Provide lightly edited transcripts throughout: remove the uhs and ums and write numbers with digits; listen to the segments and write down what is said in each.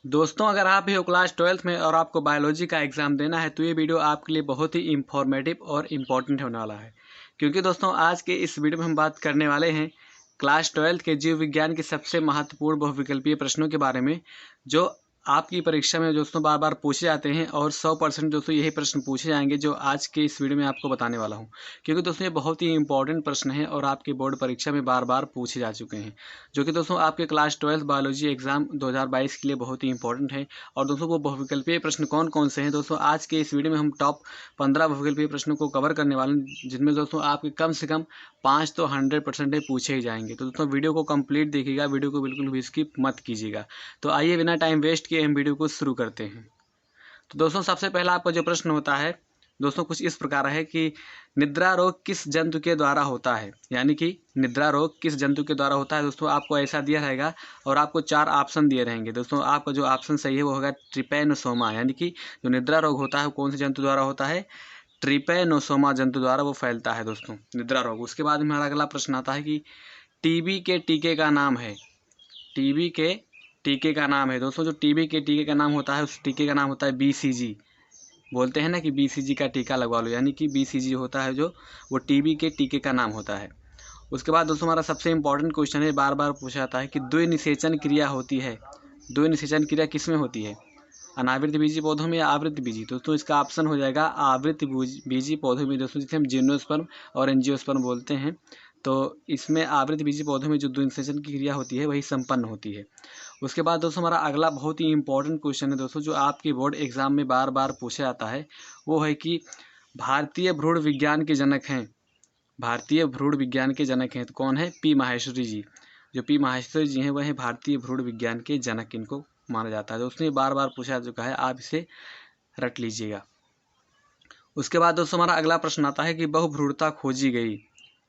दोस्तों, अगर आप भी हो क्लास 12th में और आपको बायोलॉजी का एग्ज़ाम देना है तो ये वीडियो आपके लिए बहुत ही इंफॉर्मेटिव और इम्पॉर्टेंट होने वाला है। क्योंकि दोस्तों आज के इस वीडियो में हम बात करने वाले हैं क्लास 12th के जीव विज्ञान के सबसे महत्वपूर्ण बहुविकल्पीय प्रश्नों के बारे में, जो आपकी परीक्षा में दोस्तों बार बार पूछे जाते हैं और 100% दोस्तों यही प्रश्न पूछे जाएंगे जो आज के इस वीडियो में आपको बताने वाला हूं। क्योंकि दोस्तों ये बहुत ही इंपॉर्टेंट प्रश्न है और आपकी बोर्ड परीक्षा में बार बार पूछे जा चुके हैं, जो कि दोस्तों आपके क्लास 12th बायोलॉजी एग्जाम 2022 के लिए बहुत ही इंपॉर्टेंट है। और दोस्तों वो बहुविकल्पीय प्रश्न कौन कौन से हैं, दोस्तों आज के इस वीडियो में हम टॉप 15 बहुविकल्पीय प्रश्नों को कवर करने वाले हैं, जिनमें दोस्तों आपके कम से कम 5 तो 100% पूछे ही जाएंगे। तो दोस्तों वीडियो को कंप्लीट देखिएगा, वीडियो को बिल्कुल भी स्किप मत कीजिएगा। तो आइए बिना टाइम वेस्ट किए हम वीडियो को शुरू करते हैं। तो दोस्तों सबसे पहला आपका जो प्रश्न होता है दोस्तों कुछ इस प्रकार है कि निद्रा रोग किस जंतु के द्वारा होता है, यानी कि निद्रा रोग किस जंतु के द्वारा होता है। दोस्तों आपको ऐसा दिया रहेगा और आपको 4 ऑप्शन दिए रहेंगे। दोस्तों आपका जो ऑप्शन सही है वो होगा ट्रिपैनोसोमा, यानी कि जो निद्रा रोग होता है वो कौन से जंतु द्वारा होता है, ट्रिपैनोसोमा जंतु द्वारा वो फैलता है दोस्तों निद्रा रोग। उसके बाद हमारा अगला प्रश्न आता है कि टीबी के टीके का नाम है। टीबी के टीके का नाम है दोस्तों, जो टीबी के टीके का नाम होता है उस टीके का नाम होता है बीसीजी। बोलते हैं ना कि बीसीजी का टीका लगवा लो, यानी कि बीसीजी होता है जो वो टीबी के टीके का नाम होता है। उसके बाद दोस्तों हमारा सबसे इंपॉर्टेंट क्वेश्चन है, बार बार पूछा जाता है कि द्विनिषेचन क्रिया होती है। द्विनिषेचन क्रिया किस में होती है, अनावृत बीजी पौधों में या आवृत बीजी। दोस्तों इसका ऑप्शन हो जाएगा आवृत बीजी पौधों में दोस्तों, जिसे हम जिम्नोस्पर्म और एंजियोस्पर्म बोलते हैं। तो इसमें आवृत बीजी पौधों में जो द्विनिषेचन की क्रिया होती है वही संपन्न होती है। उसके बाद दोस्तों हमारा अगला बहुत ही इंपॉर्टेंट क्वेश्चन है दोस्तों, जो आपकी बोर्ड एग्जाम में बार बार पूछा जाता है, वो है कि भारतीय भ्रूण विज्ञान के जनक हैं। भारतीय भ्रूण विज्ञान के जनक हैं तो कौन है, पी माहेश्वरी जी। जो पी माहेश्वरी जी हैं वह हैं भारतीय भ्रूण विज्ञान के जनक, इनको माना जाता है। दोस्तों ये बार बार पूछा जा चुका है, आप इसे रट लीजिएगा। उसके बाद दोस्तों हमारा अगला प्रश्न आता है कि बहुभ्रूणता खोजी गई।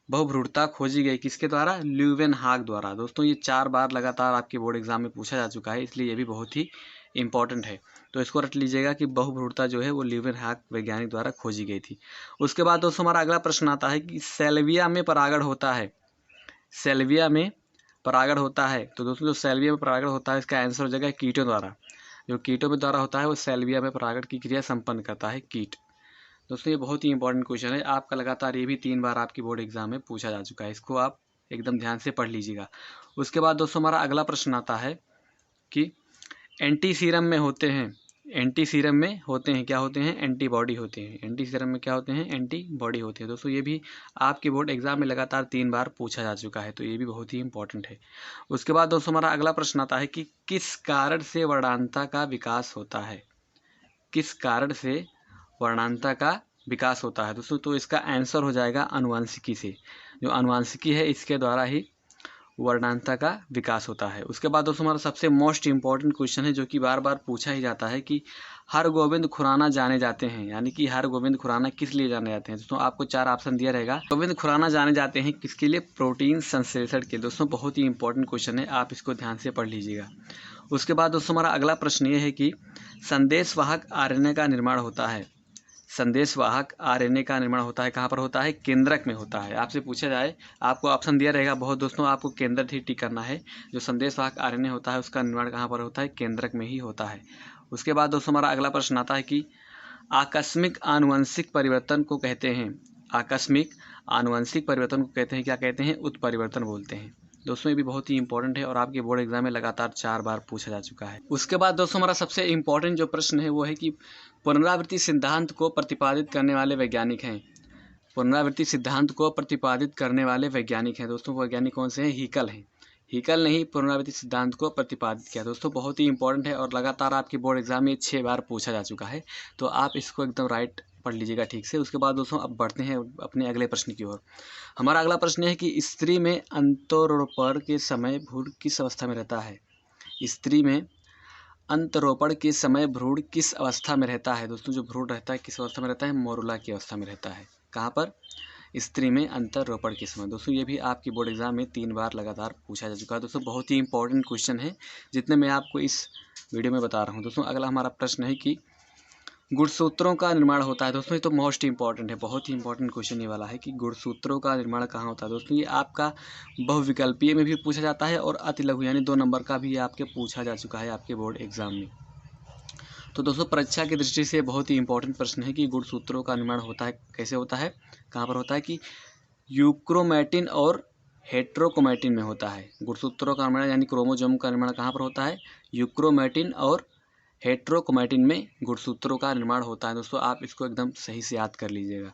बहुभ्रूणता खोजी गई किसके द्वारा, ल्यूवेनहाग द्वारा। दोस्तों ये 4 बार लगातार आपके बोर्ड एग्जाम में पूछा जा चुका है, इसलिए ये भी बहुत ही इंपॉर्टेंट है। तो इसको रट लीजिएगा कि बहुभ्रूणता जो है वो ल्यूवेनहाग वैज्ञानिक द्वारा खोजी गई थी। उसके बाद दोस्तों हमारा अगला प्रश्न आता है कि सेल्विया में परागण होता है। सेल्विया में परागण होता है तो दोस्तों जो सेल्विया में परागण होता है इसका आंसर हो जाएगा कीटों द्वारा। जो कीटों में द्वारा होता है वो सेल्विया में परागण की क्रिया संपन्न करता है कीट। दोस्तों ये बहुत ही इंपॉर्टेंट क्वेश्चन है, आपका लगातार ये भी 3 बार आपकी बोर्ड एग्जाम में पूछा जा चुका है, इसको आप एकदम ध्यान से पढ़ लीजिएगा। उसके बाद दोस्तों हमारा अगला प्रश्न आता है कि एंटी सीरम में होते हैं। एंटी सीरम में होते हैं क्या होते हैं, एंटीबॉडी होते हैं। एंटी सीरम में क्या होते हैं, एंटीबॉडी होते हैं। दोस्तों ये भी आपके बोर्ड एग्जाम में लगातार 3 बार पूछा जा चुका है, तो ये भी बहुत ही इंपॉर्टेंट है। उसके बाद दोस्तों हमारा अगला प्रश्न आता है कि किस कारण से वर्णांता का विकास होता है। किस कारण से वर्णांता का विकास होता है दोस्तों, तो इसका आंसर हो जाएगा अनुवांशिकी से। जो अनुवांशिकी है इसके द्वारा ही वर्णांता का विकास होता है। उसके बाद दोस्तों हमारा सबसे मोस्ट इंपॉर्टेंट क्वेश्चन है, जो कि बार बार पूछा ही जाता है कि हरगोविंद खुराना जाने जाते हैं, यानी कि हरगोविंद खुराना किस लिए जाने जाते हैं। दोस्तों आपको 4 ऑप्शन दिया रहेगा। गोविंद खुराना जाने जाते हैं किसके लिए, प्रोटीन संश्लेषण के। दोस्तों बहुत ही इंपॉर्टेंट क्वेश्चन है, आप इसको ध्यान से पढ़ लीजिएगा। उसके बाद दोस्तों हमारा अगला प्रश्न ये है कि संदेशवाहक आरएनए का निर्माण होता है। संदेशवाहक आरएनए का निर्माण होता है कहाँ पर होता है, केंद्रक में होता है। आपसे पूछा जाए, आपको ऑप्शन दिया रहेगा बहुत दोस्तों, आपको केंद्र ही टिक करना है। जो संदेशवाहक आरएनए होता है उसका निर्माण कहाँ पर होता है, केंद्रक में ही होता है। उसके बाद दोस्तों हमारा अगला प्रश्न आता है कि आकस्मिक आनुवंशिक परिवर्तन को कहते हैं। आकस्मिक आनुवंशिक परिवर्तन को कहते हैं, क्या कहते हैं, उत्परिवर्तन बोलते हैं। दोस्तों ये भी बहुत ही इंपॉर्टेंट है और आपके बोर्ड एग्जाम में लगातार 4 बार पूछा जा चुका है। उसके बाद दोस्तों हमारा सबसे इंपॉर्टेंट जो प्रश्न है वो है कि पुनरावृत्ति सिद्धांत को प्रतिपादित करने वाले वैज्ञानिक हैं। पुनरावृत्ति सिद्धांत को प्रतिपादित करने वाले वैज्ञानिक हैं दोस्तों, वैज्ञानिक कौन से हैं, हीकल हैं। हीकल ने ही पुनरावृत्ति सिद्धांत को प्रतिपादित किया। दोस्तों बहुत ही इंपॉर्टेंट है और लगातार आपके बोर्ड एग्जाम में 6 बार पूछा जा चुका है, तो आप इसको एकदम राइट पढ़ लीजिएगा ठीक से। उसके बाद दोस्तों अब बढ़ते हैं अपने अगले प्रश्न की ओर। हमारा अगला प्रश्न है कि स्त्री में अंतरोपण के समय भ्रूण किस अवस्था में रहता है। स्त्री में अंतरोपण के समय भ्रूण किस अवस्था में रहता है। दोस्तों जो भ्रूण रहता है किस अवस्था में रहता है, मोरुला की अवस्था में रहता है। कहाँ पर, स्त्री में अंतरोपण के समय। दोस्तों ये भी आपकी बोर्ड एग्जाम में 3 बार लगातार पूछा जा चुका है। दोस्तों बहुत ही इंपॉर्टेंट क्वेश्चन है, जितने मैं आपको इस वीडियो में बता रहा हूँ। दोस्तों अगला हमारा प्रश्न है कि गुणसूत्रों का निर्माण होता है। दोस्तों ये तो मोस्ट इंपॉर्टेंट है, बहुत ही इंपॉर्टेंट क्वेश्चन ये वाला है कि गुणसूत्रों का निर्माण कहाँ होता है। दोस्तों ये आपका बहुविकल्पीय में भी पूछा जाता है और अति लघु यानी 2 नंबर का भी आपके पूछा जा चुका है आपके बोर्ड एग्जाम में। तो दोस्तों परीक्षा की दृष्टि से बहुत ही इंपॉर्टेंट प्रश्न है कि गुणसूत्रों का निर्माण होता है, कैसे होता है, कहाँ पर होता है कि यूक्रोमैटिन और हेट्रोक्रोमैटिन में होता है। गुणसूत्रों का निर्माण यानी क्रोमोसोम का निर्माण कहाँ पर होता है, यूक्रोमैटिन और हेट्रोक्रोमैटिन में गुणसूत्रों का निर्माण होता है। दोस्तों आप इसको एकदम सही से याद कर लीजिएगा।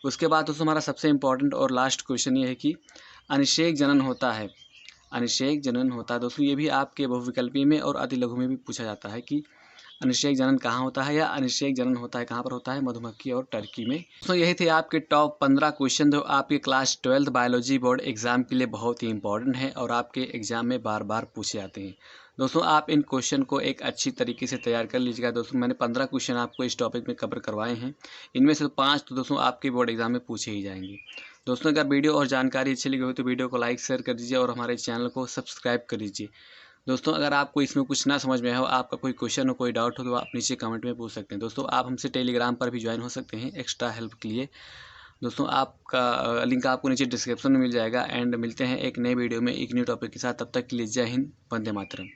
उसके बाद दोस्तों हमारा सबसे इंपॉर्टेंट और लास्ट क्वेश्चन ये है कि अनिषेक जनन होता है। अनिषेक जनन होता है दोस्तों, ये भी आपके बहुविकल्पी में और अति लघु में भी पूछा जाता है कि अनिषेक जनन कहाँ होता है या अनिषेक जनन होता है कहाँ पर होता है, मधुमक्खी और टर्की में। तो यही थे आपके टॉप 15 क्वेश्चन जो आपके class 12th biology board exam के लिए बहुत ही इंपॉर्टेंट है और आपके एग्जाम में बार बार पूछे जाते हैं। दोस्तों आप इन क्वेश्चन को एक अच्छी तरीके से तैयार कर लीजिएगा। दोस्तों मैंने 15 क्वेश्चन आपको इस टॉपिक में कवर करवाए हैं, इनमें से 5 तो दोस्तों आपके बोर्ड एग्जाम में पूछे ही जाएंगे। दोस्तों अगर वीडियो और जानकारी अच्छी लगी हो तो वीडियो को लाइक शेयर कर दीजिए और हमारे चैनल को सब्सक्राइब कर लीजिए। दोस्तों अगर आपको इसमें कुछ ना समझ में आया हो, आपका कोई क्वेश्चन हो, कोई डाउट हो तो आप नीचे कमेंट में पूछ सकते हैं। दोस्तों आप हमसे टेलीग्राम पर भी ज्वाइन हो सकते हैं एक्स्ट्रा हेल्प के लिए। दोस्तों आपका लिंक आपको नीचे डिस्क्रिप्शन में मिल जाएगा। एंड मिलते हैं एक नए वीडियो में एक न्यू टॉपिक के साथ। तब तक के लिए जय हिंद, वंदे मातरम।